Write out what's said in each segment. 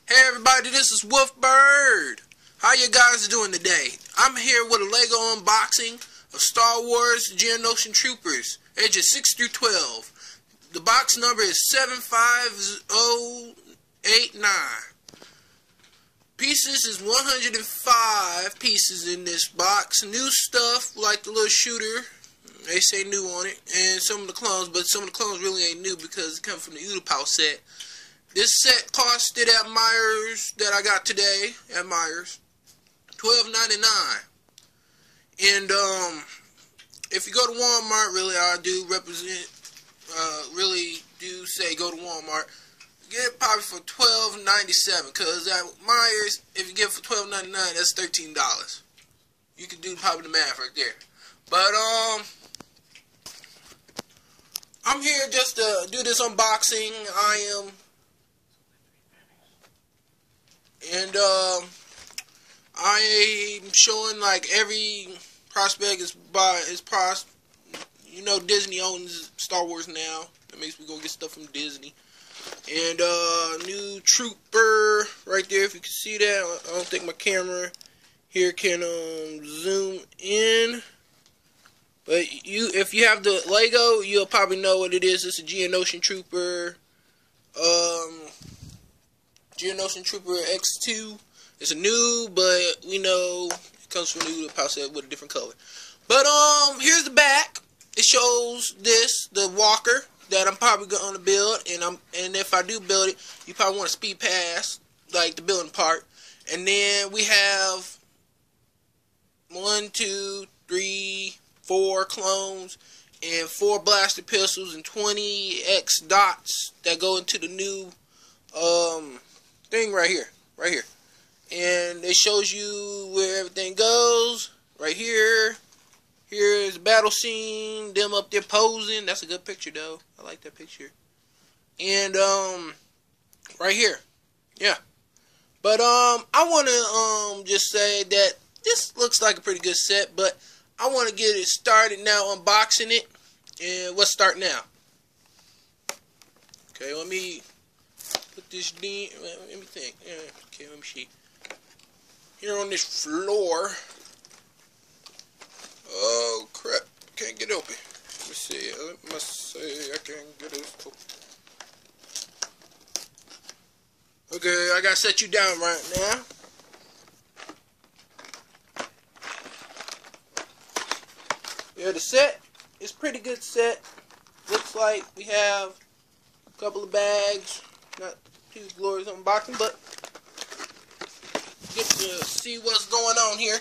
Hey everybody, this is Wolfbird. How you guys doing today? I'm here with a Lego unboxing of Star Wars Geonosis Troopers, ages 6 through 12. The box number is 75089. Pieces is 105 pieces in this box. New stuff, like the little shooter. They say new on it. And some of the clones, but some of the clones really ain't new because it comes from the Utapau set. This set costed at Myers, that I got today at Myers, $12.99. And if you go to Walmart, really I do represent, really do say go to Walmart. Get it probably for $12.97, because at Myers, if you get it for $12.99, that's $13. You can do probably the math right there. But I'm here just to do this unboxing. I'm showing like every prospect is you know, Disney owns Star Wars now. That makes me go get stuff from Disney. And new trooper right there, if you can see that. I don't think my camera here can zoom in. But if you have the Lego, you'll probably know what it is. It's a Geonosis Trooper. Geonosis Trooper X2. It's a new, but we know it comes from the Utapau set with a different color. But here's the back. It shows the walker that I'm probably going to build, and if I do build it, you probably want a speed pass, like the building part. And then we have 1, 2, 3, 4 clones and 4 blaster pistols and 20x dots that go into the new thing right here. And it shows you where everything goes right here. Here's the battle scene, them up there posing. That's a good picture though. I like that picture. And right here. Yeah. But I want to just say that this looks like a pretty good set, but I want to get it started now, unboxing it. And let's start now. Okay, let me put this in. Let me think. Okay, let me see. Here on this floor. Oh crap! Can't get open. Let me see. Let me say I can't get it open. Okay, I gotta set you down right now. Yeah, the set is pretty good set. Looks like we have a couple of bags. Not too glorious unboxing, but get to see what's going on here.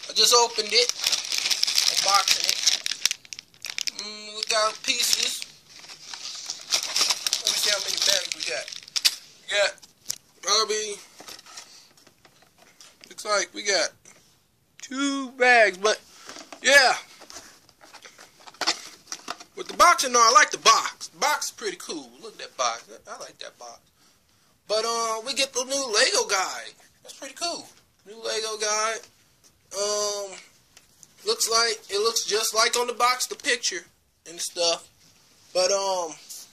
I just opened it. Unboxing it. We got pieces. Let me see how many bags we got. We got probably, looks like we got 2 bags, but yeah. With the box, you know, I like the box. The box is pretty cool. Look at that box. I like that box. But we get the new Lego guide. That's pretty cool. New Lego guide. It looks just like on the box, the picture and stuff. But let's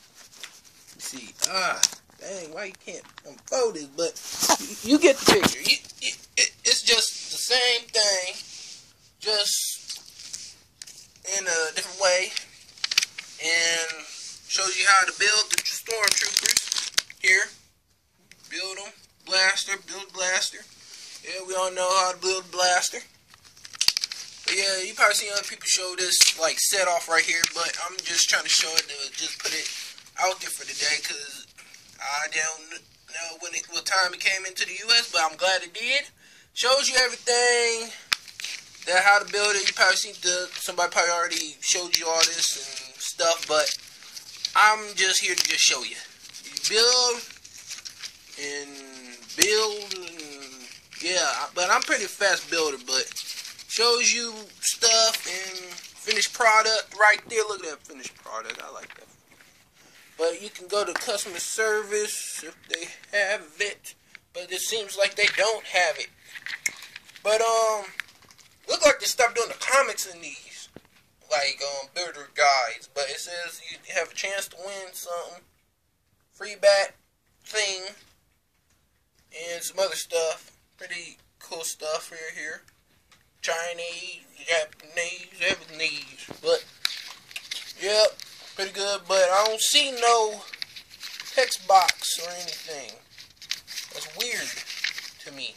see. Dang, why you can't unfold this? But you get the picture. It's just the same thing, just in a different way. And shows you how to build the stormtroopers here. Build them. Build blaster. Yeah, we all know how to build a blaster. But yeah, you probably seen other people show this like set off right here, but I'm just trying to show it to just put it out there for today, because I don't know what time it came into the US, but I'm glad it did. Shows you everything, that how to build it. You probably seen somebody probably already showed you all this and stuff, but I'm just here to just show you. You build and yeah, but I'm pretty fast builder, but shows you stuff and finished product right there. Look at that finished product. I like that. But you can go to customer service if they have it, but it seems like they don't have it. But look like they stopped doing the comics in these, like builder guides. But it says you have a chance to win something, free bat thing. and some other stuff. Pretty cool stuff here. Chinese, Japanese, everything. But, yep, pretty good. But I don't see no text box or anything. That's weird to me.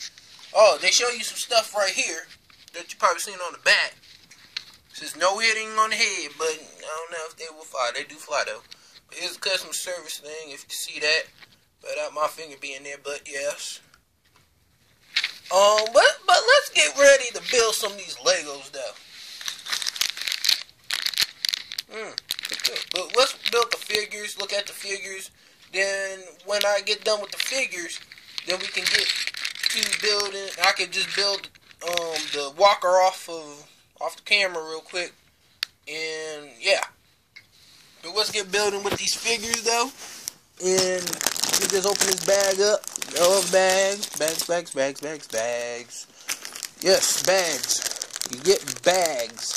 Oh, they show you some stuff right here that you probably seen on the back. It says no hitting on the head, but I don't know if they will fly. They do fly though. But here's a customer service thing, if you can see that. Without my finger being there, but yes. But let's get ready to build some of these Legos though. But let's build the figures, look at the figures. Then when I get done with the figures, then we can get to building. I can just build the walker off the camera real quick. And yeah. But let's get building with these figures though. And we just open this bag up. Oh, bags. Yes, bags. You get bags.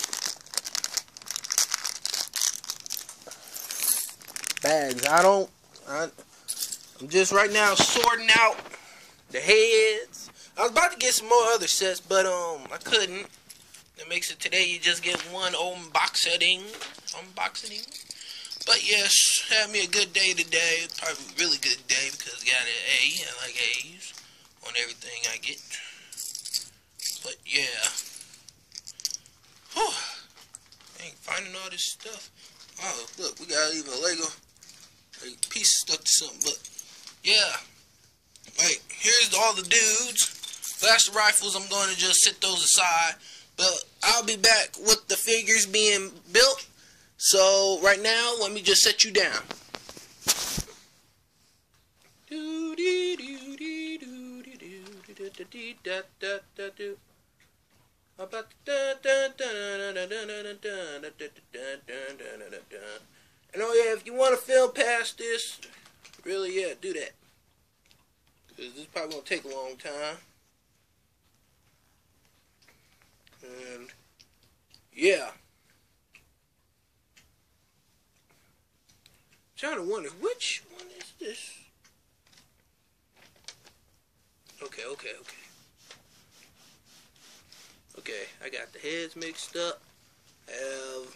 I'm just right now sorting out the heads. I was about to get some more other sets, but I couldn't. That makes it today you just get one unboxing. But yes, had me a good day today. Probably a really good day because I got an A. I like A's on everything I get. But yeah. Whew. I ain't finding all this stuff. Oh, look, we got even a Lego piece stuck to something. But yeah. Like, here's all the dudes. Blaster rifles, I'm going to just set those aside. But I'll be back with the figures being built. So, right now, let me just set you down. And oh yeah, if you want to film past this, really, yeah, do that. Because this probably won't take a long time. And, yeah. Trying to wonder which one is this. Okay, I got the heads mixed up. Have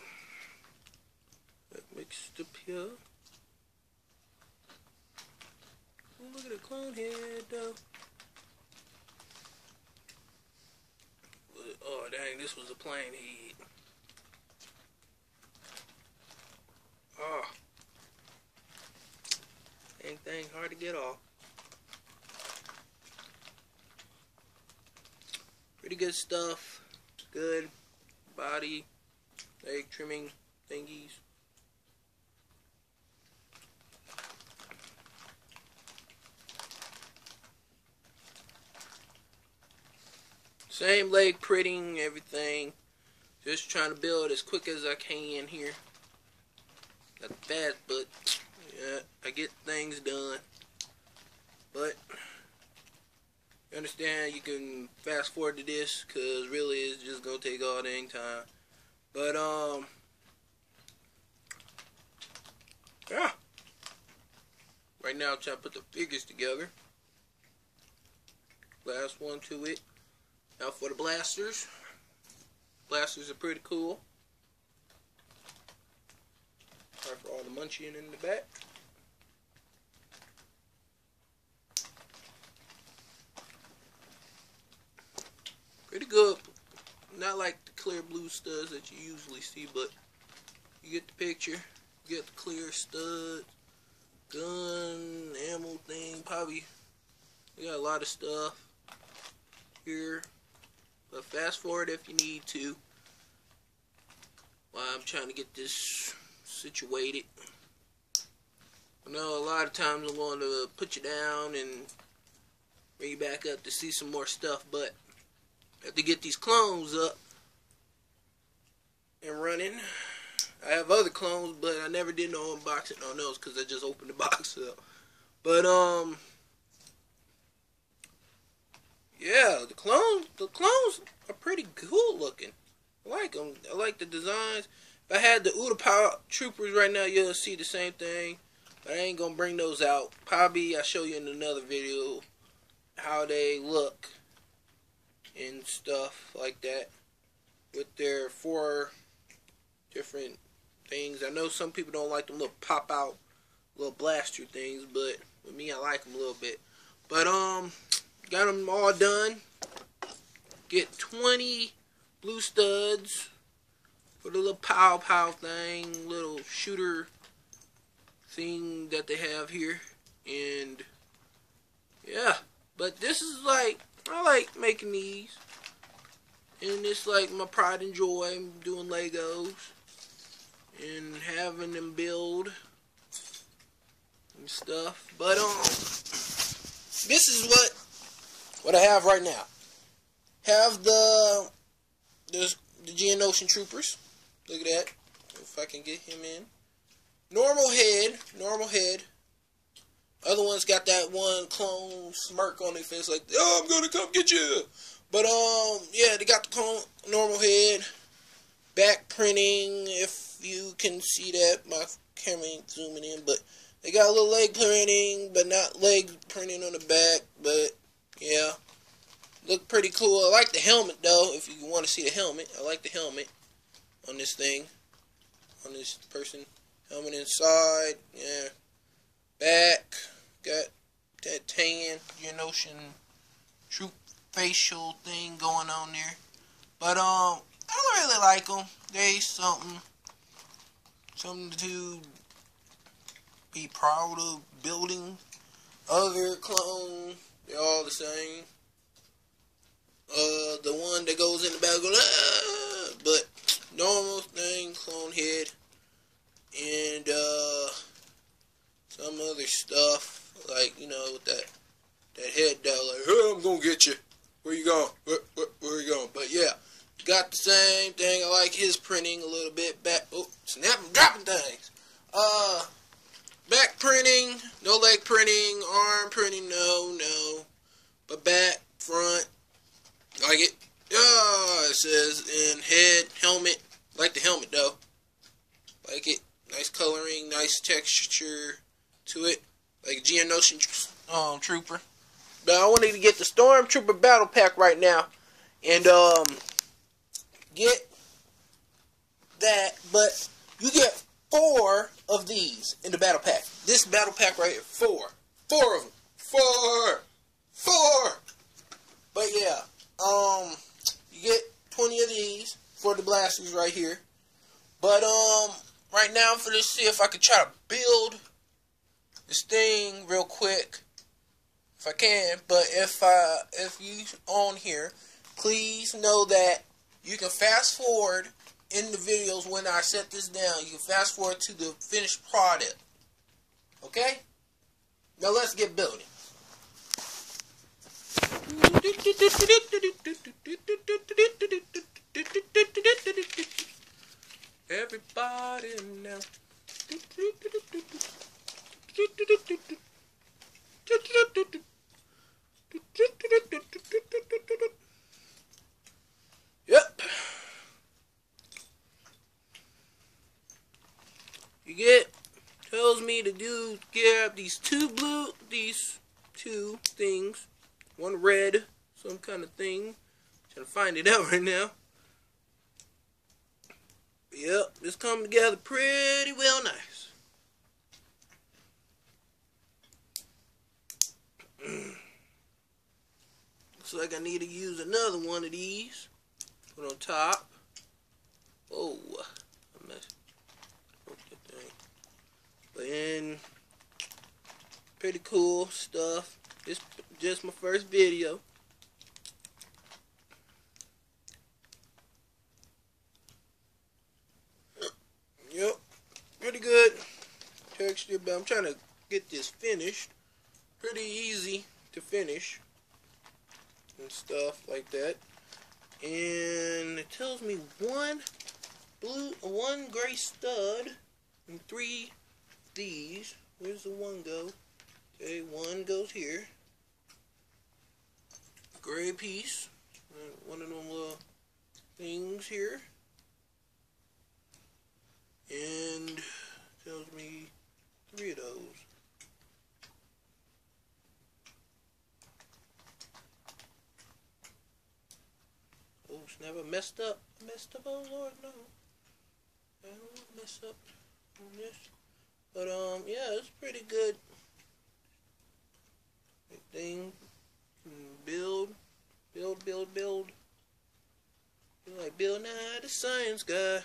that mixed up here. Oh, look at the clone head though. Oh dang, this was a plain head. Oh. Anything hard to get off. Pretty good stuff. Good body, leg trimming thingies. Same leg printing, everything. Just trying to build as quick as I can here. Not fast, but yeah, I get things done. But you understand, you can fast forward to this because really it's just gonna take all dang time. But yeah. Right now I'm trying to put the figures together. Last one to it. Now for the blasters. Blasters are pretty cool. Sorry for all the munching in the back. Pretty good. Not like the clear blue studs that you usually see, but you get the picture. You get the clear stud, gun, ammo thing. Probably we got a lot of stuff here. But fast forward if you need to. While I'm trying to get this situated. I know a lot of times I'm going to put you down and bring you back up to see some more stuff, but I have to get these clones up and running. I have other clones, but I never did no unboxing on those because I just opened the box up. But yeah, the clones are pretty cool looking. I like them. I like the designs. If I had the Uda Power Troopers right now, you'll see the same thing. But I ain't gonna bring those out. Probably I'll show you in another video how they look and stuff like that with their 4 different things. I know some people don't like them little pop out little blaster things, but with me I like them a little bit. But got them all done. Get 20 blue studs for the little pow thing, little shooter thing that they have here. And yeah, but this is like, I like making these, and it's like my pride and joy. I'm doing Legos and having them build and stuff. But this is what I have right now. Have the geonosis troopers. Look at that. If I can get him in. Normal head. Other ones got that one clone smirk on their face, like, oh, I'm gonna come get you. But yeah, they got the clone normal head. Back printing, if you can see that. My camera ain't zooming in, but they got a little leg printing, but not leg printing on the back. But yeah, look pretty cool. I like the helmet though. If you want to see the helmet, I like the helmet on this thing, on this person. Helmet inside, yeah. Back, got that tan geonosis troop facial thing going on there. But I really like them. They something to be proud of building. Other clone, they're all the same. The one that goes in the back goes, ah! But normal thing, clone head, and some other stuff, like, you know, with that head down, like, hey, I'm gonna get you. Where you going? Where you going? But yeah, got the same thing. I like his printing a little bit. Back, oh, snap, I'm dropping things. Back printing, no leg printing, arm printing, no. But back, front, like it. It says in head, helmet. Like the helmet though. Like it. Nice coloring, nice texture to it. Like a geonosis trooper. But I wanted to get the Stormtrooper battle pack right now. And get that. But you get 4 of these in the battle pack. This battle pack right here. 4 of them. 4. But yeah. You get 20 of these for the blasters right here. But right now for this, see if I can try to build this thing real quick, if I can. But if you on here, please know that you can fast forward in the videos when I set this down. You can fast forward to the finished product. Okay? Now let's get building. Everybody now. Yep. You get, tells me to grab these 2 things. One red, some kind of thing. Trying to find it out right now. Yep, this come together pretty well nice. Looks like I need to use another one of these. Put on top. Oh, I messed up that thing. But then, pretty cool stuff. It's just my first video. Yep, pretty good texture, but I'm trying to get this finished. Pretty easy to finish and stuff like that. And it tells me 1 gray stud and 3 these. Where's the 1 go? Okay, 1 goes here. Gray piece. One of them little things here. And tells me 3 of those. Never messed up. Oh Lord, no. I don't want to mess up on this. But yeah, it's pretty good. Big thing. Build. Feel like Bill Nye the Science Guy.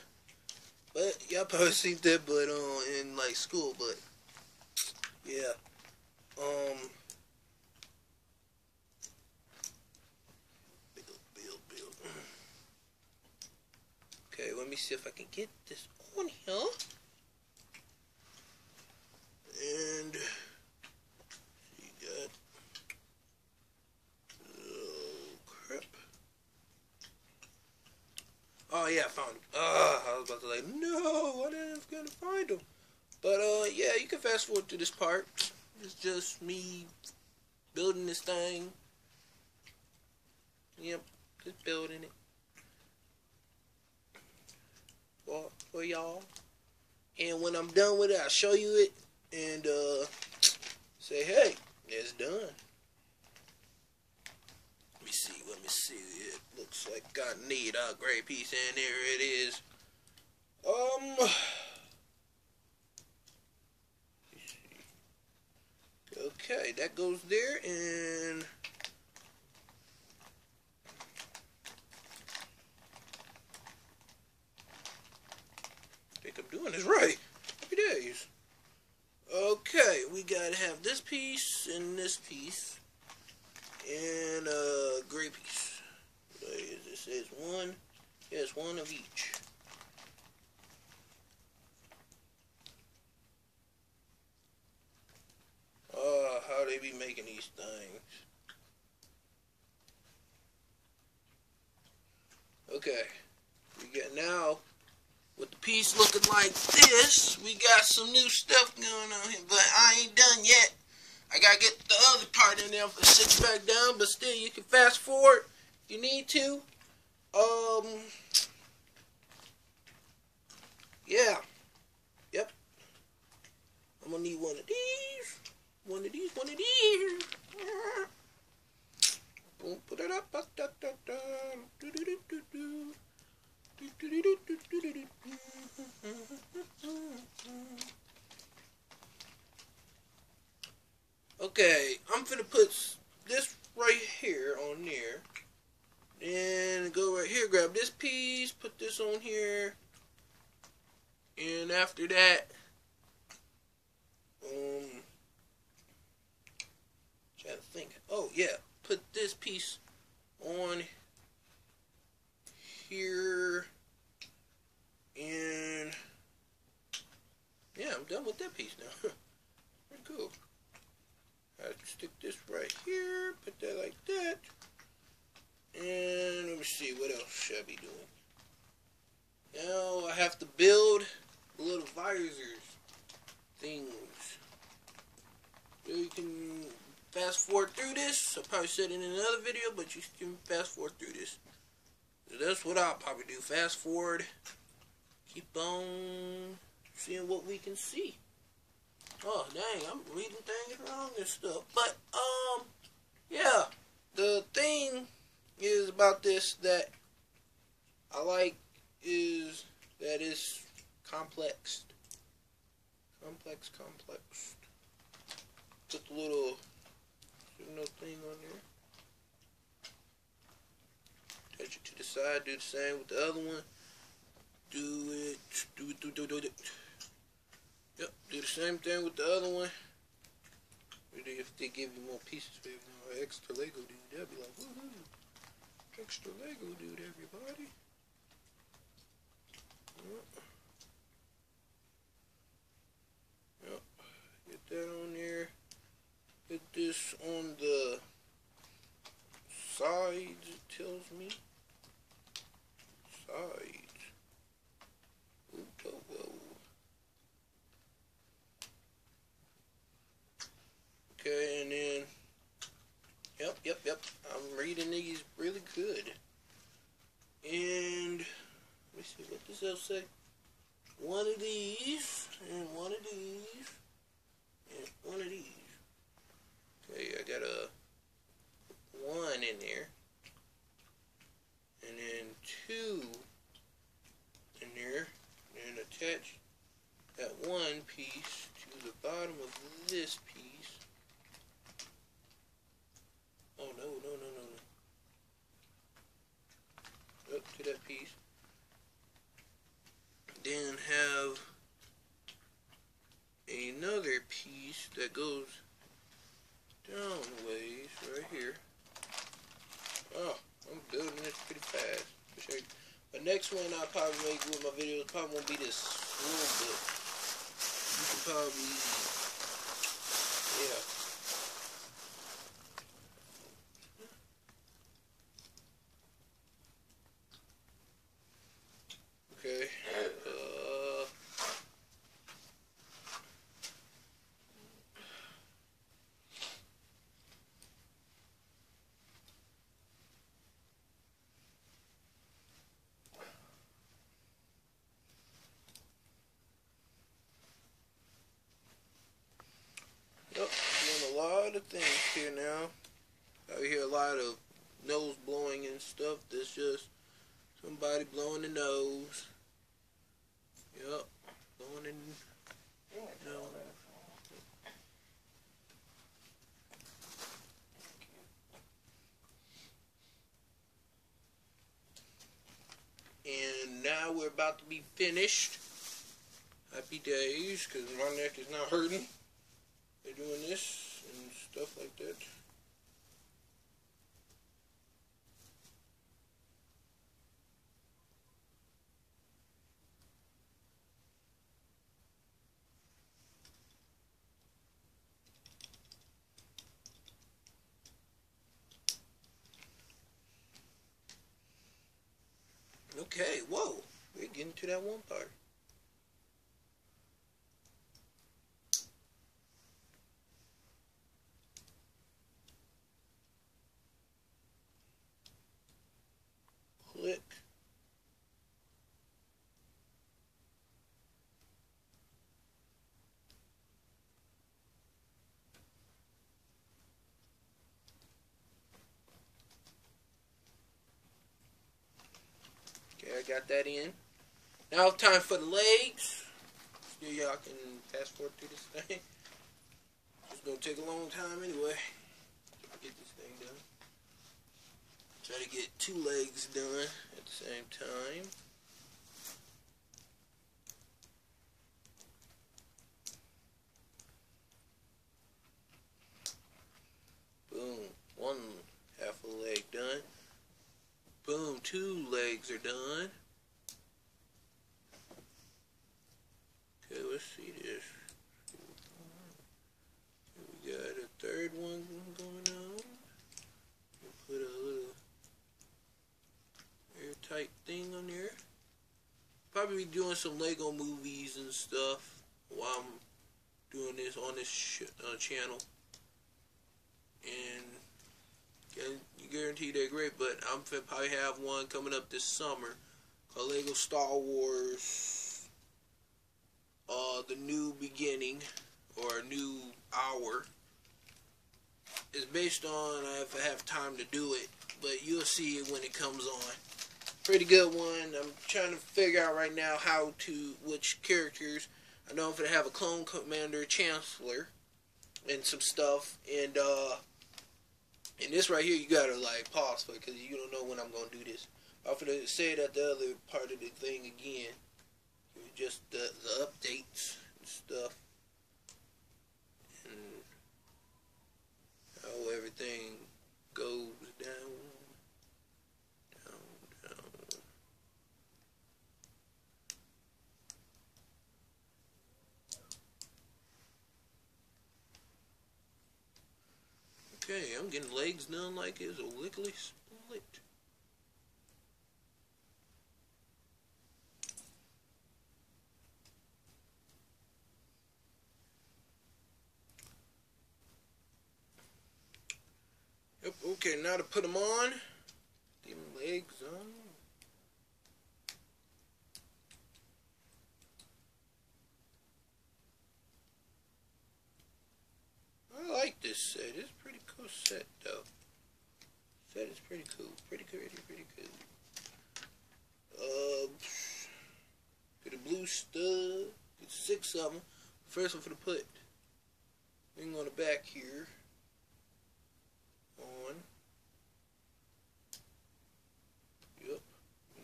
But y'all probably seen that, but in like school. But yeah, build. Okay, let me see if I can get this on here. And you got, oh crap. Oh yeah, I found him. I was about to like, no, I didn't gonna find him. But yeah, you can fast forward to this part. It's just me building this thing. Yep, just building it for y'all. And when I'm done with it, I'll show you it and say, hey, it's done. Let me see. It looks like I need a gray piece, and there it is. Okay, that goes there, and I think I'm doing this right. Happy days. Okay, we gotta have this piece and this piece, and a gray piece. This is one. Yes, one of each. How they be making these things. Okay, we got now, with the piece looking like this, we got some new stuff going on here, but I ain't done yet. I gotta get the other part in there for sit back down, but still, you can fast forward if you need to. Yeah. Yep. I'm gonna need one of these. One of these. Boom, put it up. Okay, I'm finna put this right here on there. And go right here, grab this piece, put this on here. And after that, trying to think. Oh yeah, put this piece on here, and yeah, I'm done with that piece now. Pretty cool. I have to stick this right here, put that like that, and let me see, what else should I be doing? Now I have to build little visors things. So you can fast forward through this. I'll probably said it in another video, but you can fast forward through this. So that's what I'll probably do. Fast forward. Keep on seeing what we can see. Oh dang, I'm reading things wrong and stuff. But yeah. The thing is about this that I like is that it's complex. Complex. Put the little thing on there. Touch it to the side. Do the same with the other one. Do it. Yep. Do the same thing with the other one. If they give you more pieces, baby, extra Lego dude, they'll be like, woohoo! Extra Lego dude, everybody. Yep. Get that on there. Put this on the sides, it tells me. Sides. Whoa. Okay, and then, yep. I'm reading these really good. And, let me see, what does that say? One of these, and one of these, and one of these. Okay, I got a 1 in there. And then attach that one piece to the bottom of this piece. Oh no. Up to that piece. Then have another piece that goes down a ways right here. Oh, I'm building this pretty fast. The next one I'll probably make with my videos probably won't be this little bit. You can probably, yeah. Okay. Yep, doing a lot of things here now. I hear a lot of nose blowing and stuff. That's just somebody blowing the nose. Yep, blowing in the nose. And now we're about to be finished. Happy days, because my neck is not hurting. They're doing this and stuff like that. Okay, whoa, we're getting to that one part. Click. Okay, I got that in. Now it's time for the legs. Still, y'all can fast forward through this thing. It's gonna take a long time anyway to get this thing done. Try to get 2 legs done at the same time. Boom, 1 half a leg done. Boom, 2 legs are done. Okay, let's see this. We got a 3rd one going on. We'll put a little airtight thing on there. Probably be doing some Lego movies and stuff while I'm doing this on this channel. And you guarantee they're great, but I'm gonna probably have one coming up this summer called Lego Star Wars, The New Beginning, or A New Hour. It's based on if I have time to do it, but you'll see it when it comes on. Pretty good one. I'm trying to figure out right now which characters. I know I'm gonna have a Clone Commander Chancellor and some stuff, and this right here you gotta like pause for, because you don't know when I'm gonna do this. I'm gonna say that the other part of the thing again, just the updates and stuff, and how everything goes down. Okay, I'm getting legs done like it's a lickety split. Yep, okay, now to put them on. Get them legs on. I like this set. It's a pretty cool set, though. Set is pretty cool. Pretty cool. Could have blue stud. Get 6 of them. First one for the put. Thing on the back here. On. Yep.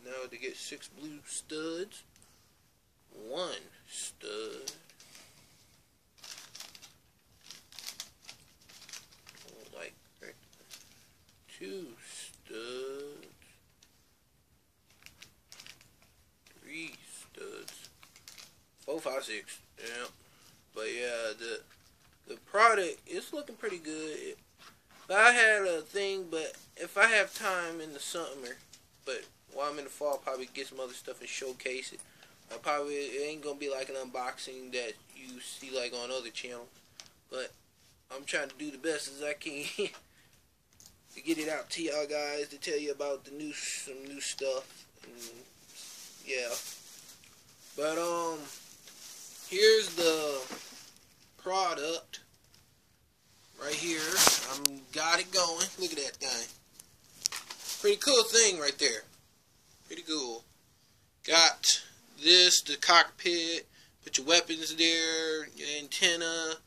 Now to get 6 blue studs. 1 stud. Like 2 studs. 3 studs. 4, 5, 6. Yeah. But yeah, the product is looking pretty good. I had a thing, but if I have time in the summer, but while I'm in the fall, I'll probably get some other stuff and showcase it. It ain't gonna be like an unboxing that you see like on other channels, but I'm trying to do the best as I can to get it out to y'all guys, to tell you about some new stuff. And yeah, but here's the product right here. Got it going. Look at that thing. Pretty cool thing right there. Pretty cool. Got this, the cockpit. Put your weapons there. Your antenna.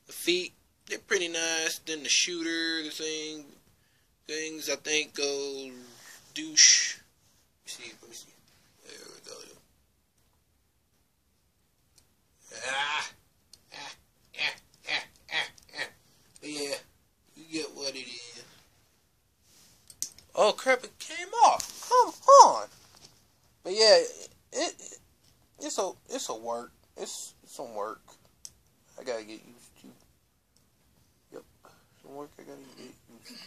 The feet. They're pretty nice. Then the shooter. The things I think go douche. Let me see. There we go. But yeah, you get what it is. Oh crap! It came off. Come on. But yeah, it's a work. It's some work. I gotta get used to. Yep, some work I gotta get used to.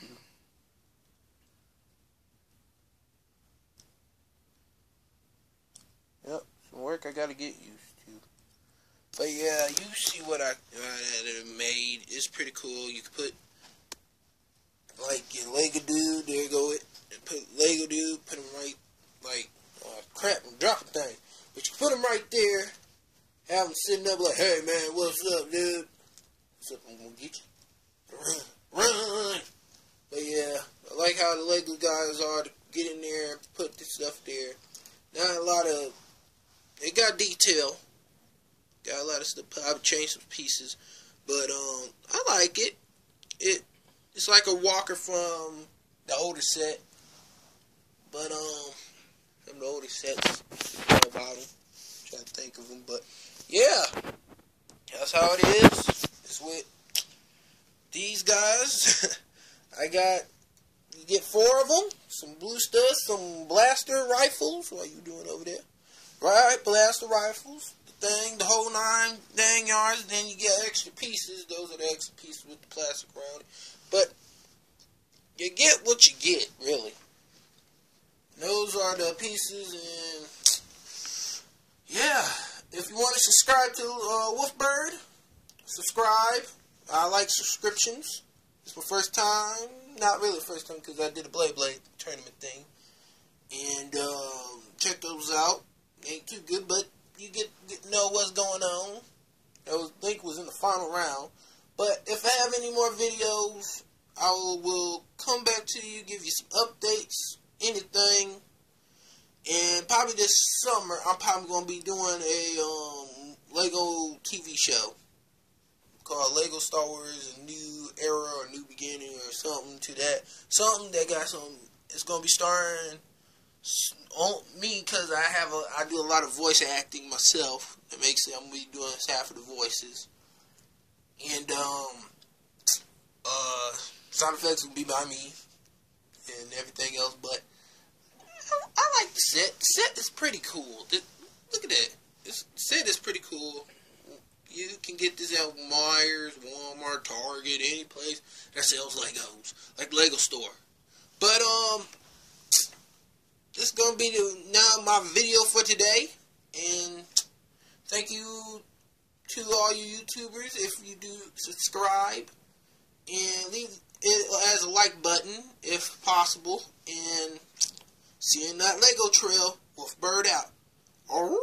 Yep, some work I gotta get used to. But yeah, you see what I made. It's pretty cool. You can put like your Lego dude. There you go. Put Lego dude. Put him right like crap. I'm dropping things. But you put him right there. Have him sitting up like, hey man, what's up, dude? What's up? I'm gonna get you. Run. But yeah, I like how the Lego guys are to get in there and put this stuff there. Not a lot of. It got detail. Got a lot of stuff. I've changed some pieces, but I like it. It's like a walker from the older set, but from the older sets. About them. Trying to think of them, but yeah, that's how it is. It's with these guys. You get 4 of them. Some blue studs, some blaster rifles. What are you doing over there? Right, blaster rifles. The whole 9 dang yards. Then you get extra pieces. Those are the extra pieces with the plastic around it. But you get what you get, really. Those are the pieces, and yeah. If you want to subscribe to Wolfbird, subscribe. I like subscriptions. It's my first time. Not really the first time, because I did a Blade tournament thing. And check those out. Ain't too good, but you get to know what's going on. That link was in the final round. But if I have any more videos, I will come back to you, give you some updates, anything. And probably this summer, I'm probably going to be doing a Lego TV show called Lego Star Wars, A New Era or New Beginning or something to that. Something that got some. It's going to be starring on me, because I do a lot of voice acting myself. That makes it, I'm going to be doing half of the voices. And sound effects will be by me and everything else. But I like the set. The set is pretty cool. Look at that. The set is pretty cool. You can get this at Myers, Walmart, Target, any place that sells Legos, like Lego store. But this is gonna be now my video for today, and thank you to all you YouTubers. If you do subscribe and leave it as a like button if possible, and see you in that Lego trail. Wolfbird out. Alright.